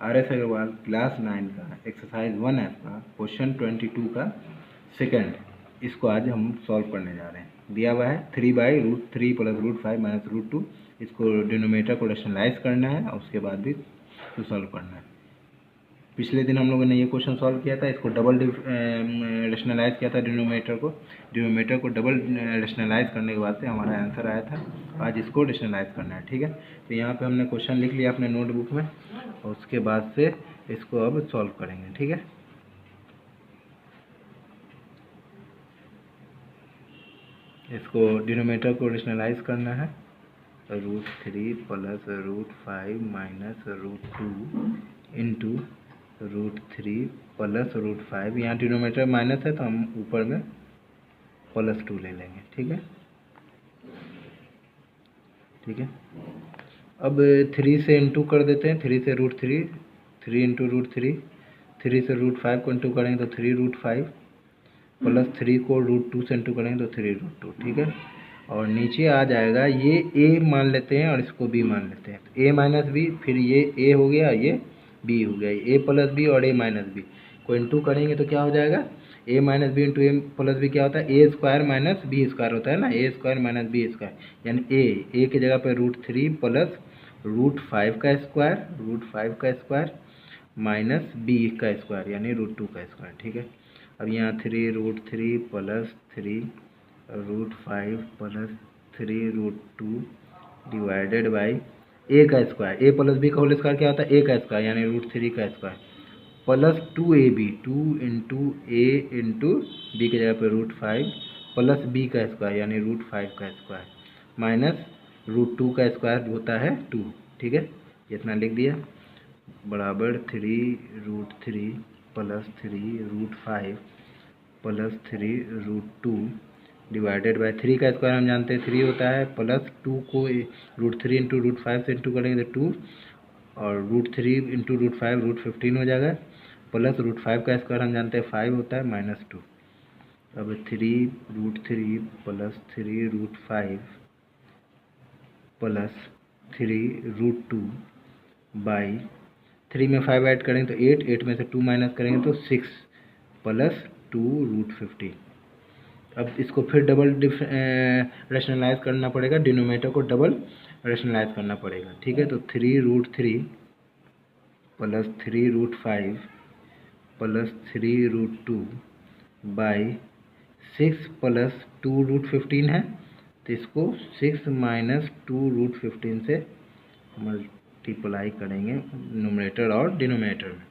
RS Agarwal class 9 का exercise 1F का question 22 का सेकंड, इसको आज हम सॉल्व करने जा रहे हैं। दिया हुआ है 3/√3 + √5 - √2। इसको डिनोमिनेटर को रेशनलाइज करना है और उसके बाद भी इसको सॉल्व करना है। पिछले दिन हम लोगों ने ये क्वेश्चन सॉल्व किया था, इसको डबल रेशनलाइज किया था डिनोमिनेटर को डबल रेशनलाइज करने के बाद से हमारा आंसर आया था। आज इसको रेशनलाइज करना है, ठीक है। तो यहाँ पे हमने क्वेश्चन लिख लिया अपने नोटबुक में और उसके बाद से इसको अब सॉल्व करेंगे, ठीक है। इसको डिनोमिनेटर को रेशनलाइज करना है, √3 + √5 - √2 इंटू √3 + √5। यहाँ डिनोमिनेटर माइनस है तो हम ऊपर में +2 ले लेंगे, ठीक है। ठीक है, अब 3 से इंटू कर देते हैं, 3 से √3, 3 इंटू √3, 3 से √5 को इंटू करेंगे तो 3√5 प्लस 3 को √2 से इंटू करेंगे तो 3√2, ठीक है। और नीचे आ जाएगा, ये a मान लेते हैं और इसको b मान लेते हैं, तो a - b, फिर ये a हो गया, ये b हो गया, a + b और a - b को इंटू करेंगे तो क्या हो जाएगा, a - b into a + b क्या होता है, a² - b² होता है ना, a² - b², यानी a की जगह पे √3 + √5 का स्क्वायर माइनस b² यानी √2², ठीक है। अब यहाँ 3√3 + 3 √5 + 3√2 डिवाइडेड बाई a का स्क्वायर, a + b का होल स्क्वायर क्या होता है, a का स्क्वायर यानी √3² plus 2ab, 2 into a into b की जगह पे √5 प्लस b का स्क्वायर यानी √5² माइनस √2² होता है 2, ठीक है। इतना लिख दिया बराबर 3√3 + 3√5 + 3√2 डिवाइडेड बाई 3 का स्क्वायर हम जानते हैं 3 होता है, प्लस 2 को √3 इंटू √5 से इंटू करेंगे तो 2 और √3 इंटू √5 √15 हो जाएगा, प्लस √5 का स्क्वायर हम जानते हैं 5 होता है -2। अब 3√3 + 3√5 + 3√2 बाई 3 में 5 ऐड करेंगे तो 8, 8 में से 2 माइनस करेंगे तो 6 + 2√15। अब इसको फिर डबल रेशनलाइज करना पड़ेगा, डिनोमिनेटर को डबल रेशनलाइज करना पड़ेगा, ठीक है। तो 3√3 + 3√5 + 3√2 बाई 6 + 2√15 है, तो इसको 6 - 2√15 से मल्टीप्लाई करेंगे न्यूमरेटर और डिनोमिनेटर में।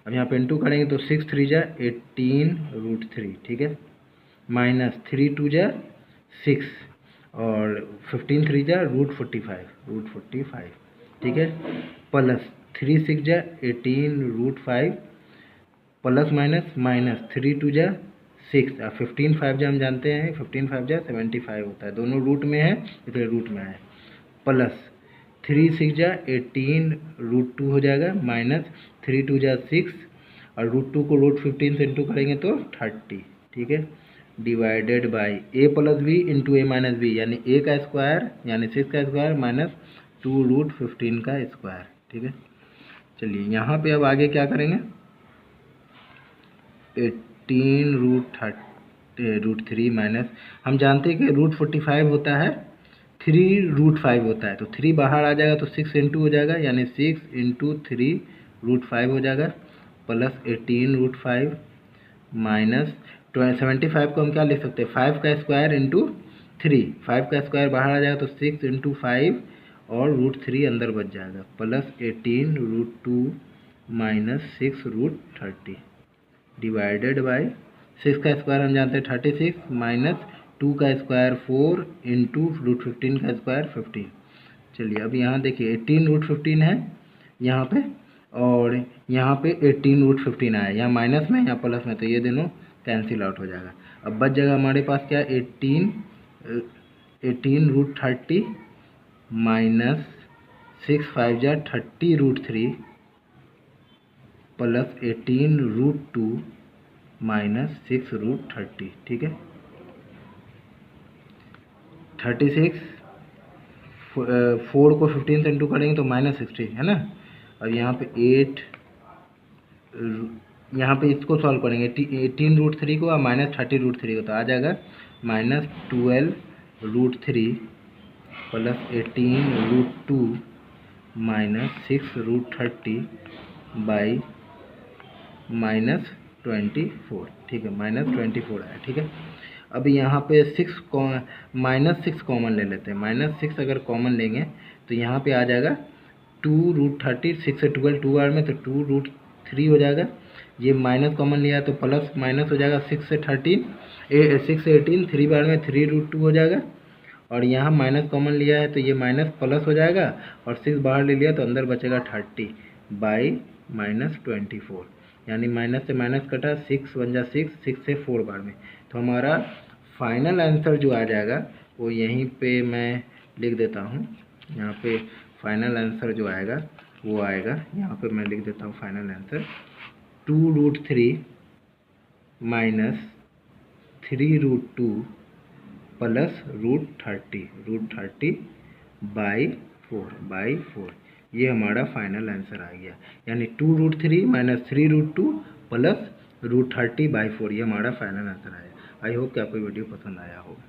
अब यहाँ पे इंटू करेंगे तो 6 3 जा 18√3, ठीक है, माइनस 3 2 जा 6 और 15 3 जा √45, ठीक है, प्लस 3 6 जा 18√5 प्लस माइनस 3 2 जा 6 और 15 5 जा हम जानते हैं 15 5 जा 75 होता है, दोनों रूट में है इसलिए रूट में है, प्लस 3 6 जा 18√2 हो जाएगा, माइनस 3 2 जा 6 और √2 को √15 से इंटू करेंगे तो 30, ठीक है, divided by a + b into a - b यानी a का स्क्वायर यानी 6 का स्क्वायर माइनस 2√15 का स्क्वायर, ठीक है। चलिए यहाँ पे अब आगे क्या करेंगे, 18√3 माइनस हम जानते हैं कि √45 होता है, 3√5 होता है, तो 3 बाहर आ जाएगा तो 6 इंटू हो जाएगा यानी 6 इंटू 3√5 हो जाएगा, प्लस 18√5 माइनस 75 को हम क्या लिख सकते हैं, 5 का स्क्वायर इंटू 3, 5 का स्क्वायर बाहर आ जाएगा तो 6 इंटू 5 और √3 अंदर बच जाएगा, प्लस 18√2 माइनस 6√30 डिवाइडेड बाई 6 का स्क्वायर हम जानते हैं 36 माइनस 2 का स्क्वायर 4 इंटू √15 का स्क्वायर 15। चलिए अब यहाँ देखिए 18√15 है यहाँ पे और यहाँ पे 18√15 आया, यहाँ माइनस में यहाँ प्लस में, तो ये दोनों कैंसिल आउट हो जाएगा। अब बच जाएगा हमारे पास क्या, 18√30 माइनस 6 5 जा 30√3 प्लस 18√2 माइनस 6√30, ठीक है। 36 4 को 15 से इंटू करेंगे तो -60 है ना, अब यहाँ पे 8, यहाँ पे इसको सॉल्व करेंगे 18√3 को और -30√3 को, तो आ जाएगा -12√3 प्लस 18√2 -6√30 बाई -24। ठीक है, -24 है। ठीक है, अब यहाँ पे -6 कॉमन ले लेते हैं। -6 अगर कॉमन लेंगे तो यहाँ पे आ जाएगा 2√30, 6 से 12 2 बार में, तो 2√3 हो जाएगा। ये माइनस कॉमन लिया तो प्लस माइनस हो जाएगा, 6 से 18 3 बार में 3√2 हो जाएगा। और यहाँ माइनस कॉमन लिया है तो ये माइनस प्लस हो जाएगा, और 6 बाहर ले लिया तो अंदर बचेगा 30 बाई -24, यानी माइनस से माइनस कटा, 6 बन जा 6 से 4 बार में। तो हमारा फाइनल आंसर जो आ जाएगा वो यहीं पे मैं लिख देता हूँ। यहाँ पे फाइनल आंसर जो आएगा वो आएगा, यहाँ पे मैं लिख देता हूँ final answer 2√3 minus 3√2 plus √30 by 4 ये हमारा फाइनल आंसर आ गया। यानी 2√3 माइनस 3√2 प्लस √30 बाई 4, ये हमारा फाइनल आंसर आया। आई होप कि आपको वीडियो पसंद आया होगा।